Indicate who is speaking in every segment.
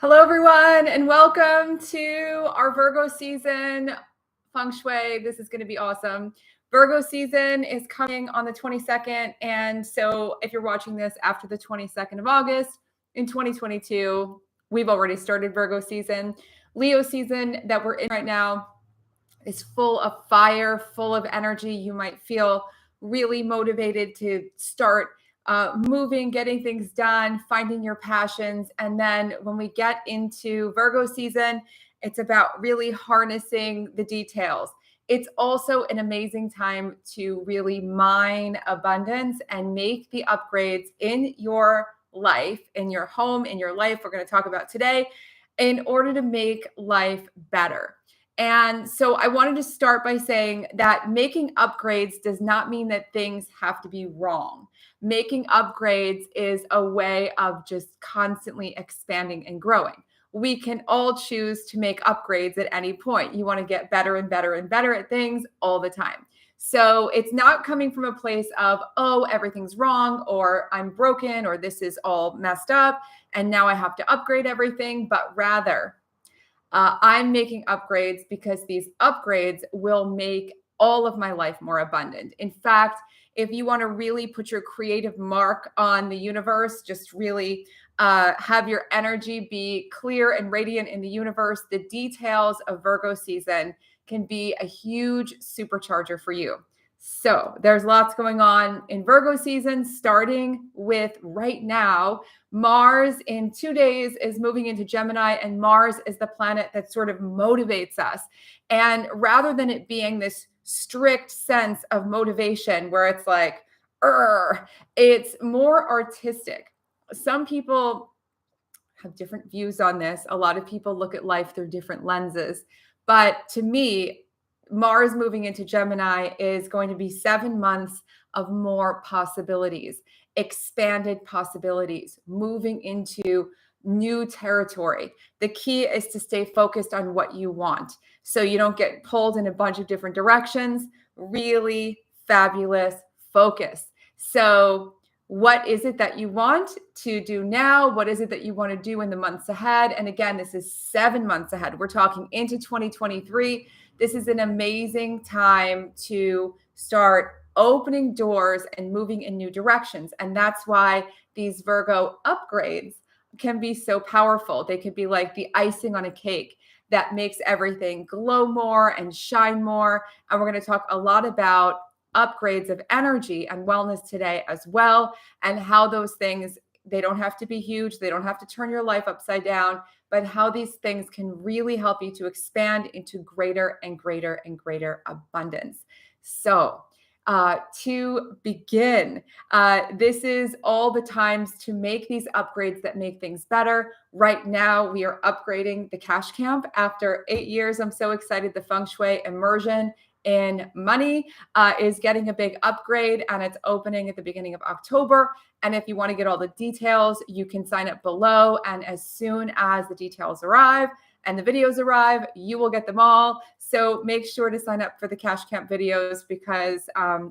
Speaker 1: Hello, everyone, and welcome to our Virgo season Feng Shui. This is going to be awesome. Virgo season is coming on the 22nd. And so if you're watching this after the 22nd of August in 2022, we've already started Virgo season. Leo season that we're in right now is full of fire, full of energy. You might feel really motivated to start moving, getting things done, finding your passions. And then when we get into Virgo season, it's about really harnessing the details. It's also an amazing time to really mine abundance and make the upgrades in your life, in your home, in your life, we're going to talk about today, in order to make life better. And so I wanted to start by saying that making upgrades does not mean that things have to be wrong. Making upgrades is a way of just constantly expanding and growing. We can all choose to make upgrades at any point. You want to get better and better and better at things all the time. So it's not coming from a place of, oh, everything's wrong, or I'm broken, or this is all messed up, and now I have to upgrade everything, but rather, I'm making upgrades because these upgrades will make all of my life more abundant. In fact, if you want to really put your creative mark on the universe, just really have your energy be clear and radiant in the universe, the details of Virgo season can be a huge supercharger for you. So there's lots going on in Virgo season, starting with right now. Mars in 2 days is moving into Gemini, and Mars is the planet that sort of motivates us. And rather than it being this strict sense of motivation where it's like, it's more artistic. Some people have different views on this. A lot of people look at life through different lenses. But to me, Mars moving into Gemini is going to be 7 months of more possibilities, expanded possibilities, moving into new territory. The key is to stay focused on what you want so you don't get pulled in a bunch of different directions. Really fabulous focus. So what is it that you want to do now? What is it that you want to do in the months ahead? And again, this is 7 months ahead. We're talking into 2023. This is an amazing time to start opening doors and moving in new directions. And that's why these Virgo upgrades can be so powerful. They could be like the icing on a cake that makes everything glow more and shine more. And we're going to talk a lot about upgrades of energy and wellness today as well, and how those things, they don't have to be huge. They don't have to turn your life upside down, but how these things can really help you to expand into greater and greater and greater abundance. So to begin, this is all the times to make these upgrades that make things better. Right now, we are upgrading the cash camp after 8 years. I'm so excited. The Feng Shui immersion in money is getting a big upgrade, and it's opening at the beginning of October. And if you want to get all the details, you can sign up below. And as soon as the details arrive and the videos arrive, you will get them all. So make sure to sign up for the Cash Camp videos, because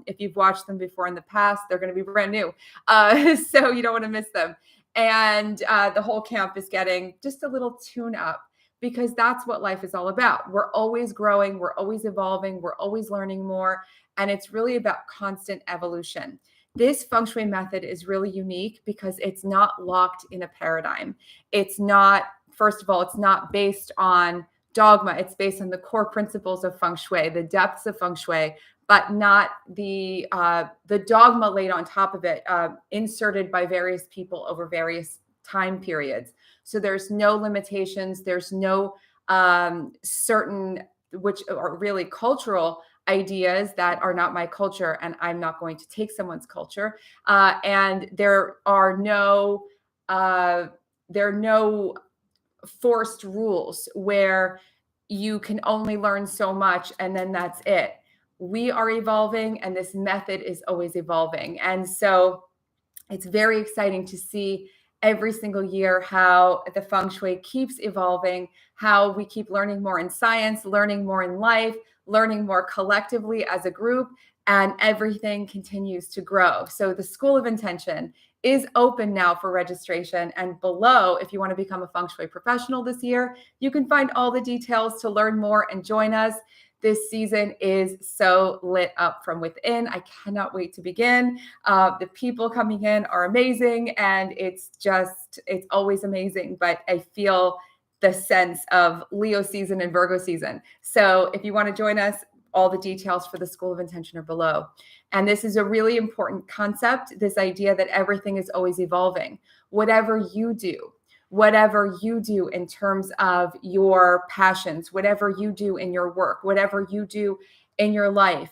Speaker 1: if you've watched them before in the past, they're going to be brand new. So you don't want to miss them. And the whole camp is getting just a little tune up, because that's what life is all about. We're always growing, we're always evolving, we're always learning more. And it's really about constant evolution. This Feng Shui method is really unique because it's not locked in a paradigm. It's not, first of all, it's not based on dogma. It's based on the core principles of Feng Shui, the depths of Feng Shui, but not the dogma laid on top of it, inserted by various people over various time periods. So there's no limitations. There's no certain, which are really cultural ideas that are not my culture, and I'm not going to take someone's culture. And there are no forced rules where you can only learn so much and then that's it. We are evolving, and this method is always evolving. And so it's very exciting to see every single year how the Feng Shui keeps evolving, how we keep learning more in science, learning more in life, learning more collectively as a group, and everything continues to grow. So the School of Intention is open now for registration. And below, if you want to become a Feng Shui professional this year, you can find all the details to learn more and join us. This season is so lit up from within. I cannot wait to begin. The people coming in are amazing, and it's always amazing. But I feel the sense of Leo season and Virgo season. So if you want to join us, all the details for the School of Intention are below. And this is a really important concept, this idea that everything is always evolving. Whatever you do in terms of your passions, whatever you do in your work, whatever you do in your life,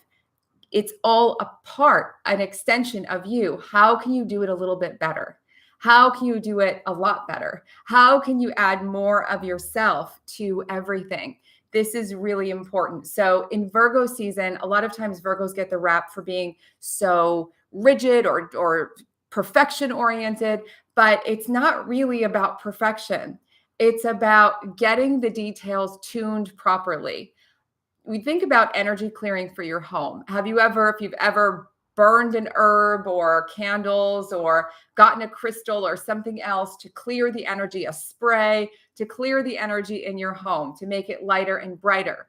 Speaker 1: it's all a part, an extension of you. How can you do it a little bit better? How can you do it a lot better? How can you add more of yourself to everything? This is really important. So in Virgo season, a lot of times Virgos get the rap for being so rigid or perfection oriented, but it's not really about perfection. It's about getting the details tuned properly. We think about energy clearing for your home. If you've ever burned an herb or candles or gotten a crystal or something else to clear the energy, a spray to clear the energy in your home, to make it lighter and brighter,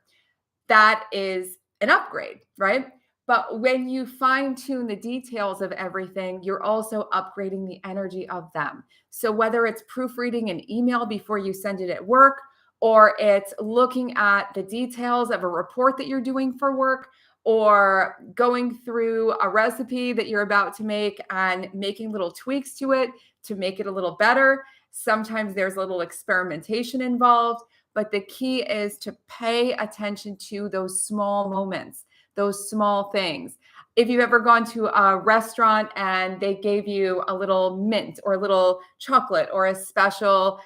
Speaker 1: that is an upgrade, right? But when you fine tune the details of everything, you're also upgrading the energy of them. So whether it's proofreading an email before you send it at work, or it's looking at the details of a report that you're doing for work, or going through a recipe that you're about to make and making little tweaks to it to make it a little better. Sometimes there's a little experimentation involved, but the key is to pay attention to those small moments, those small things. If you've ever gone to a restaurant and they gave you a little mint or a little chocolate or a special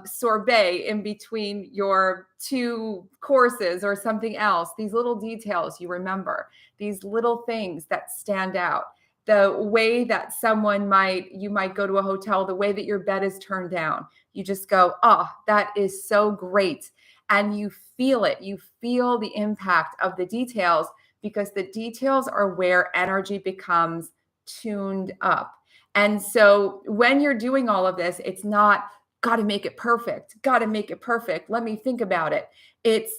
Speaker 1: sorbet in between your two courses or something else, these little details you remember, these little things that stand out. The way that you might go to a hotel, the way that your bed is turned down, you just go, oh, that is so great. And you feel it. You feel the impact of the details, because the details are where energy becomes tuned up. And so when you're doing all of this, it's not got to make it perfect. Let me think about it. It's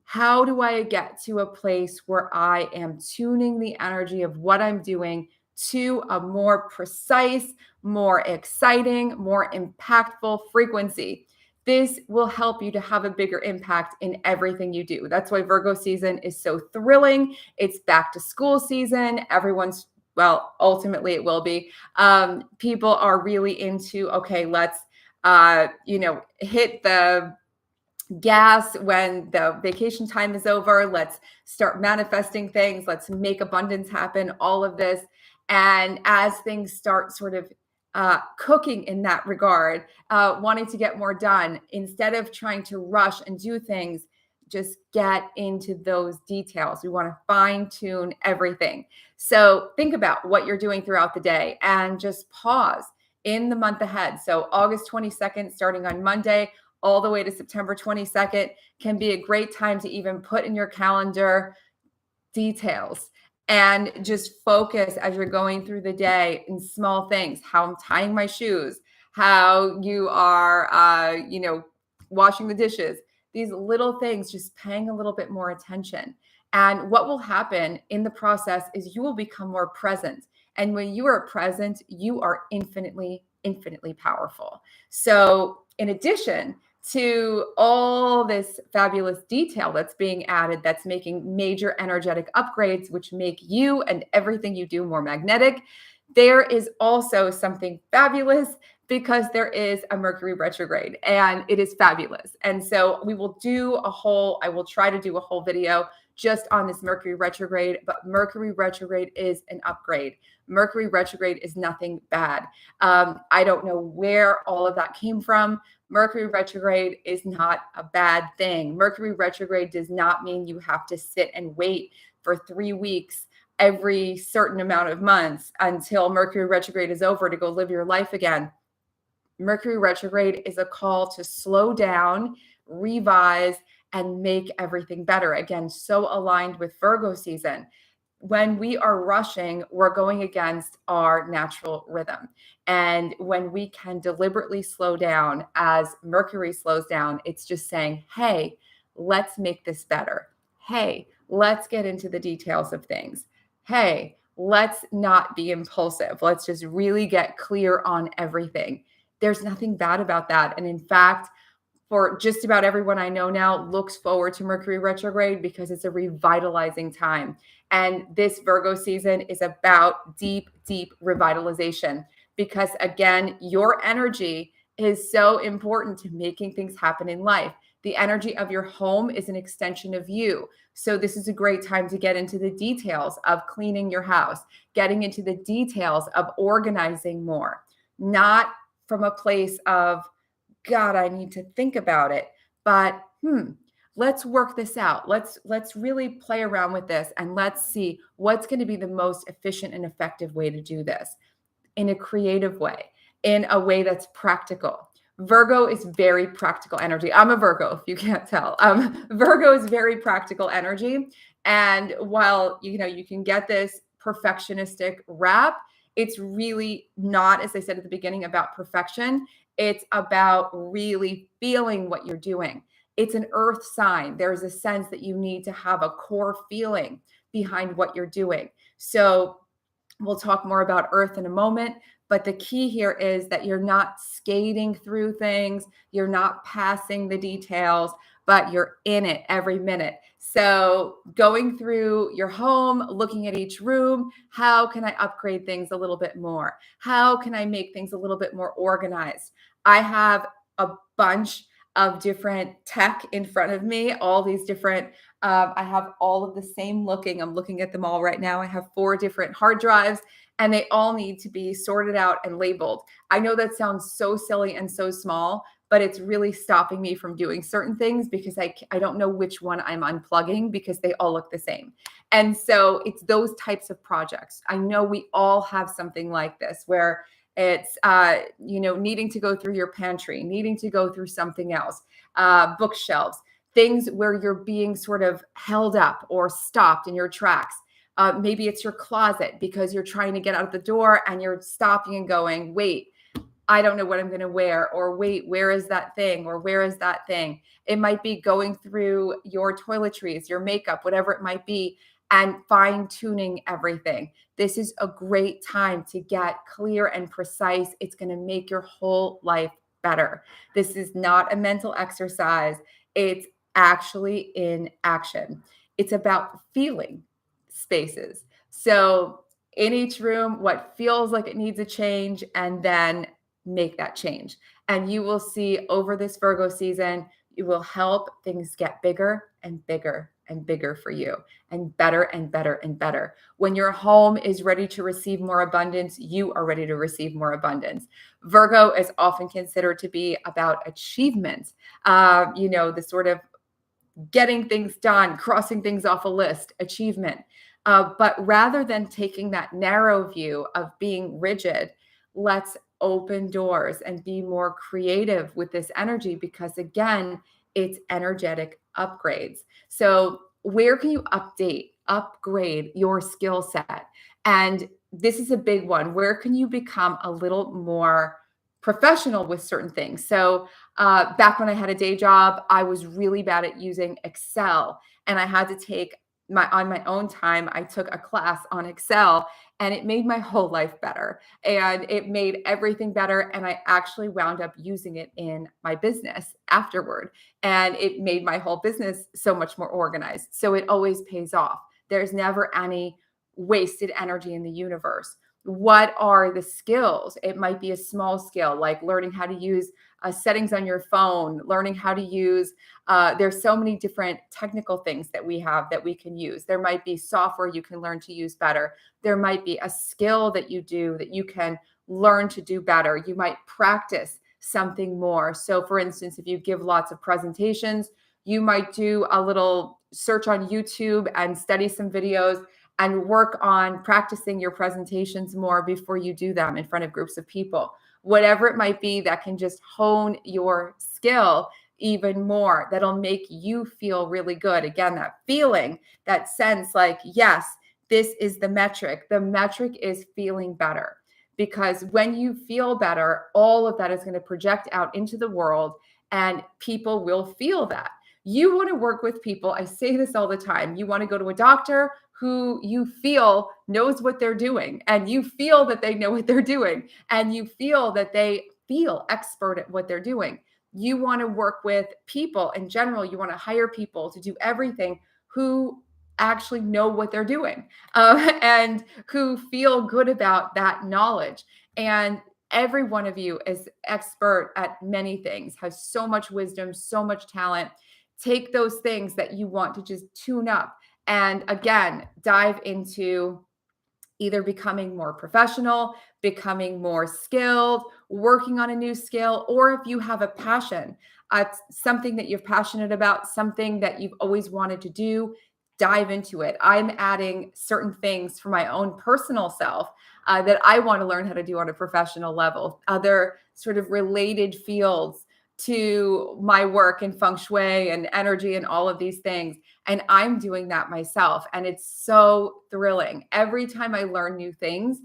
Speaker 1: how do I get to a place where I am tuning the energy of what I'm doing to a more precise, more exciting, more impactful frequency? This will help you to have a bigger impact in everything you do. That's why Virgo season is so thrilling. It's back to school season. Ultimately it will be. People are really into, okay, let's, hit the gas when the vacation time is over. Let's start manifesting things. Let's make abundance happen, all of this. And as things start sort of cooking in that regard, wanting to get more done, instead of trying to rush and do things, just get into those details. We want to fine tune everything. So think about what you're doing throughout the day and just pause in the month ahead. So August 22nd, starting on Monday, all the way to September 22nd, can be a great time to even put in your calendar details and just focus as you're going through the day in small things, how I'm tying my shoes, how you are, washing the dishes, these little things, just paying a little bit more attention. And what will happen in the process is you will become more present. And when you are present, you are infinitely, infinitely powerful. So in addition to all this fabulous detail that's being added, that's making major energetic upgrades, which make you and everything you do more magnetic, there is also something fabulous, because there is a Mercury retrograde, and it is fabulous. And so I will try to do a whole video just on this Mercury retrograde, but Mercury retrograde is an upgrade. Mercury retrograde is nothing bad. I don't know where all of that came from. Mercury retrograde is not a bad thing. Mercury retrograde does not mean you have to sit and wait for 3 weeks every certain amount of months until Mercury retrograde is over to go live your life again. Mercury retrograde is a call to slow down, revise, and make everything better. Again, so aligned with Virgo season. when we are rushing, we're going against our natural rhythm. And when we can deliberately slow down, as Mercury slows down, it's just saying, hey, let's make this better. Hey, let's get into the details of things. Hey, let's not be impulsive. Let's just really get clear on everything. There's nothing bad about that. And in fact, for just about everyone I know now, looks forward to Mercury retrograde because it's a revitalizing time. And this Virgo season is about deep, deep revitalization because, again, your energy is so important to making things happen in life. The energy of your home is an extension of you. So this is a great time to get into the details of cleaning your house, getting into the details of organizing more, not from a place of, God, I need to think about it. But let's work this out. Let's really play around with this and let's see what's going to be the most efficient and effective way to do this in a creative way, in a way that's practical. Virgo is very practical energy. I'm a Virgo, if you can't tell. Virgo is very practical energy. And while you can get this perfectionistic rap, it's really not, as I said at the beginning, about perfection. It's about really feeling what you're doing. It's an earth sign. There's a sense that you need to have a core feeling behind what you're doing. So we'll talk more about earth in a moment, but the key here is that you're not skating through things. You're not passing the details, but you're in it every minute. So going through your home, looking at each room, how can I upgrade things a little bit more? How can I make things a little bit more organized? I have a bunch of different tech in front of me, all these different, I have all of the same looking, I'm looking at them all right now. I have 4 different hard drives and they all need to be sorted out and labeled. I know that sounds so silly and so small, but it's really stopping me from doing certain things because I don't know which one I'm unplugging because they all look the same. And so it's those types of projects. I know we all have something like this where it's, needing to go through your pantry, needing to go through something else, bookshelves, things where you're being sort of held up or stopped in your tracks. Maybe it's your closet because you're trying to get out the door and you're stopping and going, wait, I don't know what I'm going to wear, or wait, where is that thing? Or where is that thing? It might be going through your toiletries, your makeup, whatever it might be, and fine tuning everything. This is a great time to get clear and precise. It's going to make your whole life better. This is not a mental exercise. It's actually in action. It's about feeling spaces. So in each room, what feels like it needs a change, and then make that change. And you will see over this Virgo season, you will help things get bigger and bigger and bigger for you, and better and better and better. When your home is ready to receive more abundance, you are ready to receive more abundance. Virgo is often considered to be about achievement, the sort of getting things done, crossing things off a list, achievement. But rather than taking that narrow view of being rigid, let's open doors and be more creative with this energy because, again, it's energetic upgrades. So where can you upgrade your skill set? And this is a big one. Where can you become a little more professional with certain things? So back when I had a day job, I was really bad at using Excel, and I had to take on my own time, I took a class on Excel, and it made my whole life better, and it made everything better. And I actually wound up using it in my business afterward, and it made my whole business so much more organized. So it always pays off. There's never any wasted energy in the universe. What are the skills? It might be a small skill, like learning how to use settings on your phone, learning how to use, there's so many different technical things that we have that we can use. There might be software you can learn to use better. There might be a skill that you do that you can learn to do better. You might practice something more. So for instance, if you give lots of presentations, you might do a little search on YouTube and study some videos and work on practicing your presentations more before you do them in front of groups of people. Whatever it might be that can just hone your skill even more, that'll make you feel really good. Again, that feeling, that sense like, yes, this is the metric. The metric is feeling better, because when you feel better, all of that is going to project out into the world and people will feel that. You want to work with people. I say this all the time. You want to go to a doctor who you feel knows what they're doing, and you feel that they know what they're doing, and you feel that they feel expert at what they're doing. You want to work with people in general. You want to hire people to do everything who actually know what they're doing, and who feel good about that knowledge. And every one of you is expert at many things, has so much wisdom, so much talent. Take those things that you want to just tune up and again, dive into either becoming more professional, becoming more skilled, working on a new skill, or if you have a passion, something that you're passionate about, something that you've always wanted to do, dive into it. I'm adding certain things for my own personal self that I want to learn how to do on a professional level, other sort of related fields to my work in Feng Shui and energy and all of these things. And I'm doing that myself. And it's so thrilling. Every time I learn new things,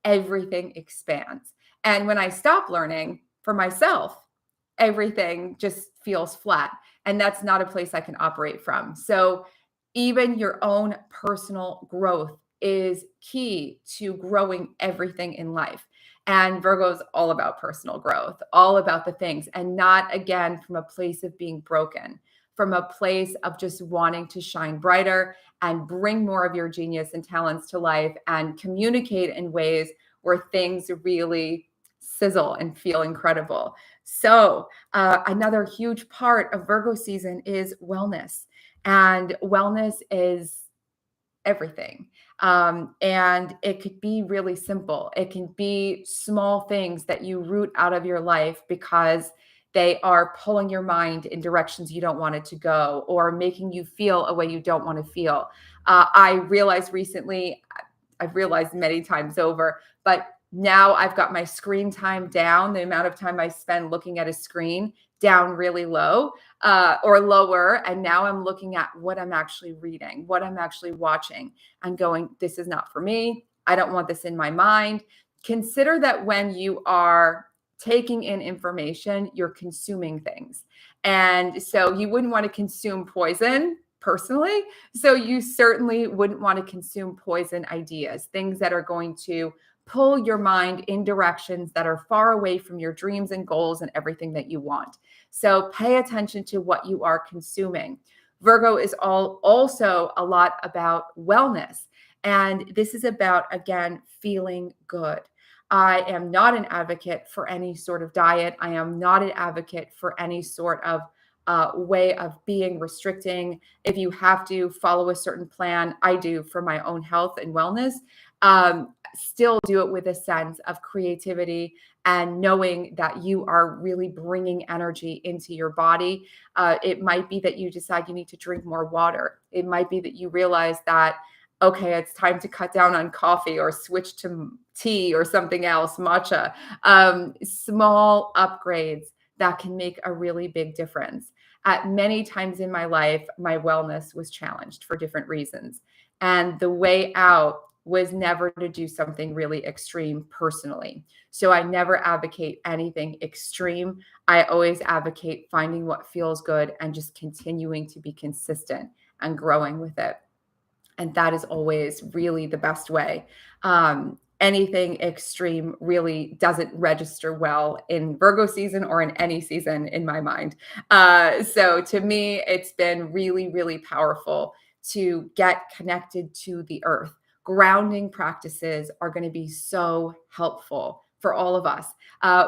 Speaker 1: everything expands. And when I stop learning for myself, everything just feels flat. And that's not a place I can operate from. So even your own personal growth is key to growing everything in life. And Virgo is all about personal growth, all about the things, and not again from a place of being broken, from a place of just wanting to shine brighter and bring more of your genius and talents to life and communicate in ways where things really sizzle and feel incredible. So another huge part of Virgo season is wellness. And wellness is everything. And it could be really simple. It can be small things that you root out of your life because they are pulling your mind in directions you don't want it to go, or making you feel a way you don't want to feel. I realized recently, I've realized many times over, but now I've got my screen time down, the amount of time I spend looking at a screen down really low or lower. And now I'm looking at what I'm actually reading, what I'm actually watching, and going, this is not for me. I don't want this in my mind. Consider that when you are taking in information, you're consuming things. And so you wouldn't want to consume poison personally. So you certainly wouldn't want to consume poison ideas, things that are going to pull your mind in directions that are far away from your dreams and goals and everything that you want. So pay attention to what you are consuming. Virgo is also a lot about wellness. And this is about, again, feeling good. I am not an advocate for any sort of diet. I am not an advocate for any sort of way of being restricting. If you have to follow a certain plan, I do for my own health and wellness. Still do it with a sense of creativity and knowing that you are really bringing energy into your body. It might be that you decide you need to drink more water. It might be that you realize that, okay, it's time to cut down on coffee or switch to tea or something else, matcha. Small upgrades that can make a really big difference. At many times in my life, my wellness was challenged for different reasons. And the way out was never to do something really extreme personally. So I never advocate anything extreme. I always advocate finding what feels good and just continuing to be consistent and growing with it. And that is always really the best way. Anything extreme really doesn't register well in Virgo season or in any season in my mind. So to me, it's been really, really powerful to get connected to the earth. Grounding practices are going to be so helpful for all of us.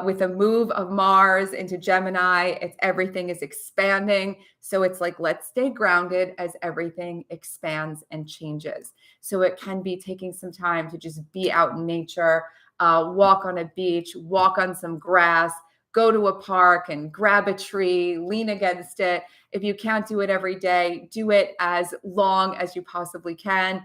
Speaker 1: With a move of Mars into Gemini, everything is expanding. So it's like, let's stay grounded as everything expands and changes. So it can be taking some time to just be out in nature, walk on a beach, walk on some grass, go to a park and grab a tree, lean against it. If you can't do it every day, do it as long as you possibly can.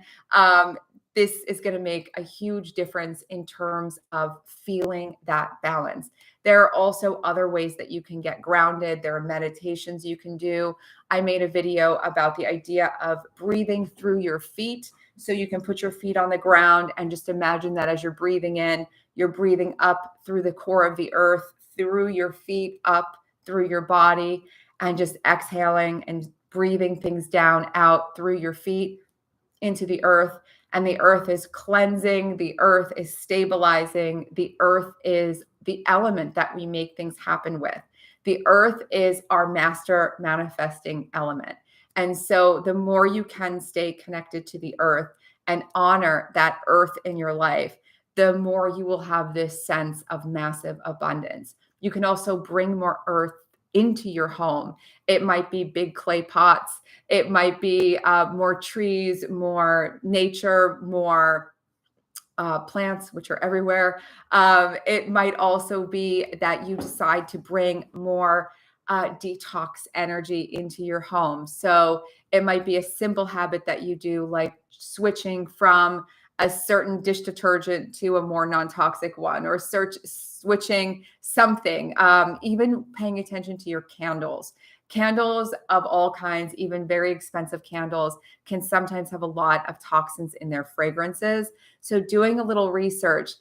Speaker 1: this is going to make a huge difference in terms of feeling that balance. There are also other ways that you can get grounded. There are meditations you can do. I made a video about the idea of breathing through your feet. So you can put your feet on the ground and just imagine that as you're breathing in, you're breathing up through the core of the earth, through your feet, up through your body, and just exhaling and breathing things down out through your feet into the earth. And the earth is cleansing, the earth is stabilizing, the earth is the element that we make things happen with. The earth is our master manifesting element. And so the more you can stay connected to the earth and honor that earth in your life, the more you will have this sense of massive abundance. You can also bring more earth into your home. It might be big clay pots. It might be more trees, more nature, more plants, which are everywhere. It might also be that you decide to bring more detox energy into your home. So it might be a simple habit that you do, like switching from a certain dish detergent to a more non-toxic one, or switching something, even paying attention to your candles. Candles of all kinds, even very expensive candles, can sometimes have a lot of toxins in their fragrances. So doing a little research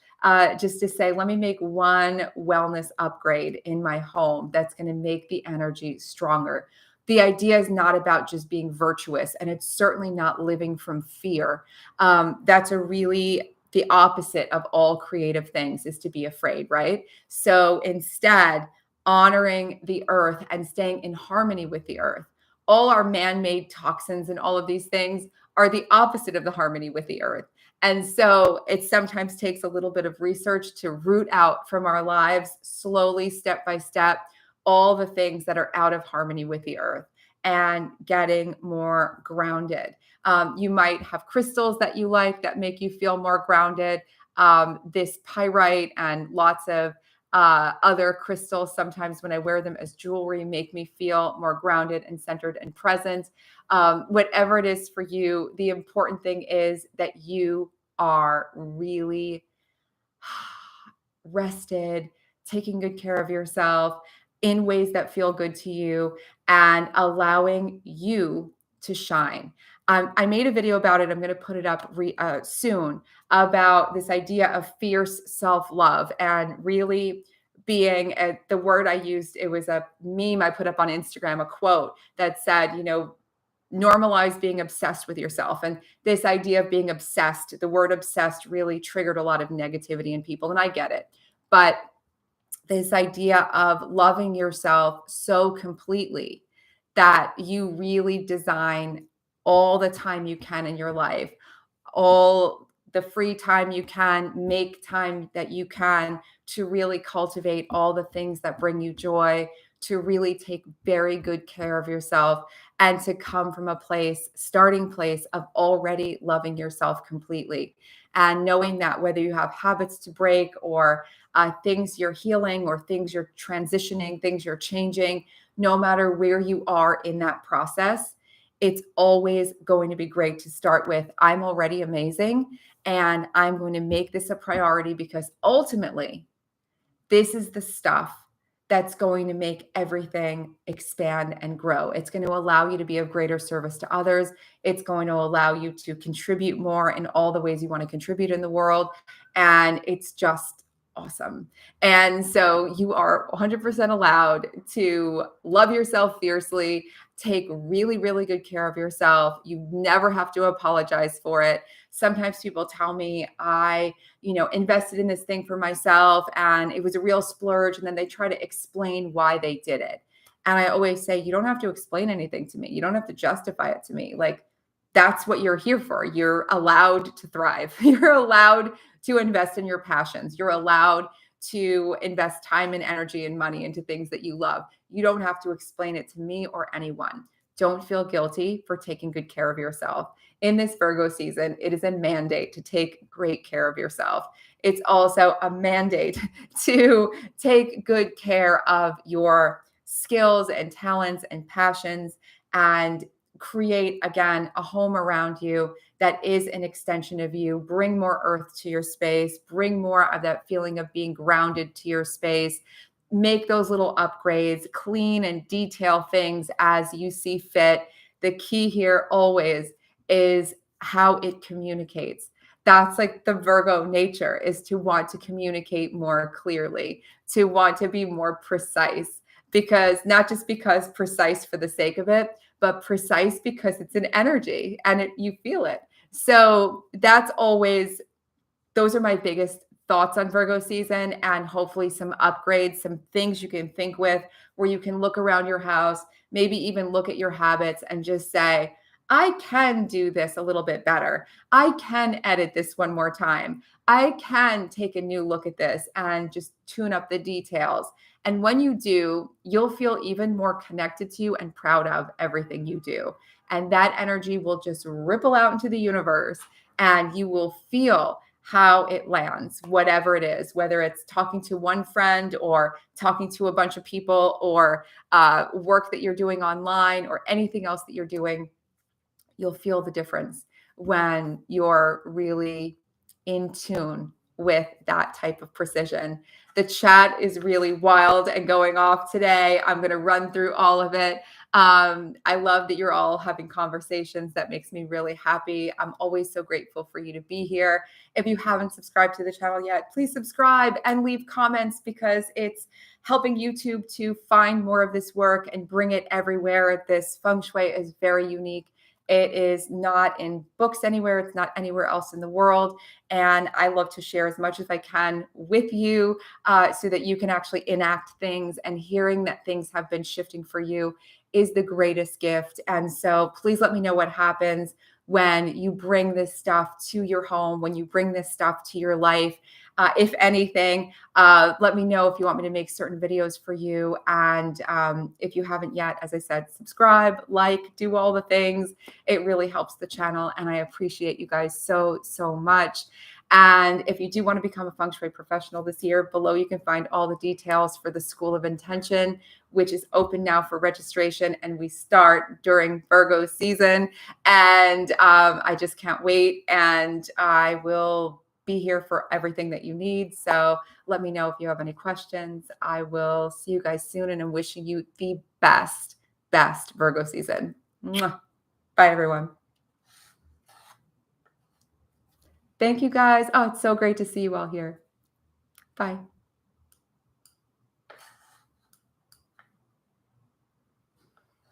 Speaker 1: just to say, let me make one wellness upgrade in my home that's going to make the energy stronger. The idea is not about just being virtuous, and it's certainly not living from fear. That's the opposite of all creative things, is to be afraid, right? So instead, honoring the earth and staying in harmony with the earth. All our man-made toxins and all of these things are the opposite of the harmony with the earth. And so it sometimes takes a little bit of research to root out from our lives, slowly, step by step, all the things that are out of harmony with the earth, and getting more grounded. You might have crystals that you like that make you feel more grounded. This pyrite and lots of other crystals, sometimes when I wear them as jewelry, make me feel more grounded and centered and present. Whatever it is for you, the important thing is that you are really rested, taking good care of yourself in ways that feel good to you, and allowing you to shine. I made a video about it. I'm going to put it up soon, about this idea of fierce self-love, and really being the word I used. It was a meme I put up on Instagram, a quote that said, normalize being obsessed with yourself. And this idea of being obsessed, the word obsessed really triggered a lot of negativity in people. And I get it. But this idea of loving yourself so completely that you really design all the time you can in your life, all the free time you can, make time that you can to really cultivate all the things that bring you joy, to really take very good care of yourself, and to come from a starting place of already loving yourself completely. And knowing that whether you have habits to break, or things you're healing, or things you're transitioning, things you're changing, no matter where you are in that process, it's always going to be great to start with, I'm already amazing, and I'm going to make this a priority, because ultimately, this is the stuff that's going to make everything expand and grow. It's going to allow you to be of greater service to others. It's going to allow you to contribute more in all the ways you want to contribute in the world. And it's just awesome. And so you are 100% allowed to love yourself fiercely, take really, really good care of yourself. You never have to apologize for it. Sometimes people tell me, I invested in this thing for myself and it was a real splurge. And then they try to explain why they did it. And I always say, you don't have to explain anything to me. You don't have to justify it to me. Like, that's what you're here for. You're allowed to thrive. You're allowed to invest in your passions. You're allowed to invest time and energy and money into things that you love. You don't have to explain it to me or anyone. Don't feel guilty for taking good care of yourself. In this Virgo season, it is a mandate to take great care of yourself. It's also a mandate to take good care of your skills and talents and passions, and create, again, a home around you that is an extension of you. Bring more earth to your space, bring more of that feeling of being grounded to your space. Make those little upgrades, clean and detail things as you see fit. The key here always is how it communicates. That's like the Virgo nature, is to want to communicate more clearly, to want to be more precise, because not just because precise for the sake of it, but precise because it's an energy and you feel it. So that's always, those are my biggest thoughts on Virgo season, and hopefully some upgrades, some things you can think with, where you can look around your house, maybe even look at your habits and just say, I can do this a little bit better. I can edit this one more time. I can take a new look at this and just tune up the details. And when you do, you'll feel even more connected to and proud of everything you do. And that energy will just ripple out into the universe, and you will feel how it lands, whatever it is, whether it's talking to one friend or talking to a bunch of people, or work that you're doing online, or anything else that you're doing. You'll feel the difference when you're really in tune with that type of precision. The chat is really wild and going off today. I'm going to run through all of it. I love that you're all having conversations. That makes me really happy. I'm always so grateful for you to be here. If you haven't subscribed to the channel yet, please subscribe and leave comments, because it's helping YouTube to find more of this work and bring it everywhere. This Feng Shui is very unique. It is not in books anywhere. It's not anywhere else in the world. And I love to share as much as I can with you, so that you can actually enact things. And hearing that things have been shifting for you is the greatest gift. And so please let me know what happens when you bring this stuff to your home, when you bring this stuff to your life. If anything, let me know if you want me to make certain videos for you. And if you haven't yet, as I said, subscribe, like, do all the things. It really helps the channel, and I appreciate you guys so, so much. And if you do want to become a Feng Shui professional this year, below you can find all the details for the School of Intention, which is open now for registration, and we start during Virgo season. And I just can't wait, and I will be here for everything that you need. So let me know if you have any questions. I will see you guys soon, and I'm wishing you the best, best Virgo season. Mwah. Bye, everyone. Thank you, guys. Oh, it's so great to see you all here. Bye.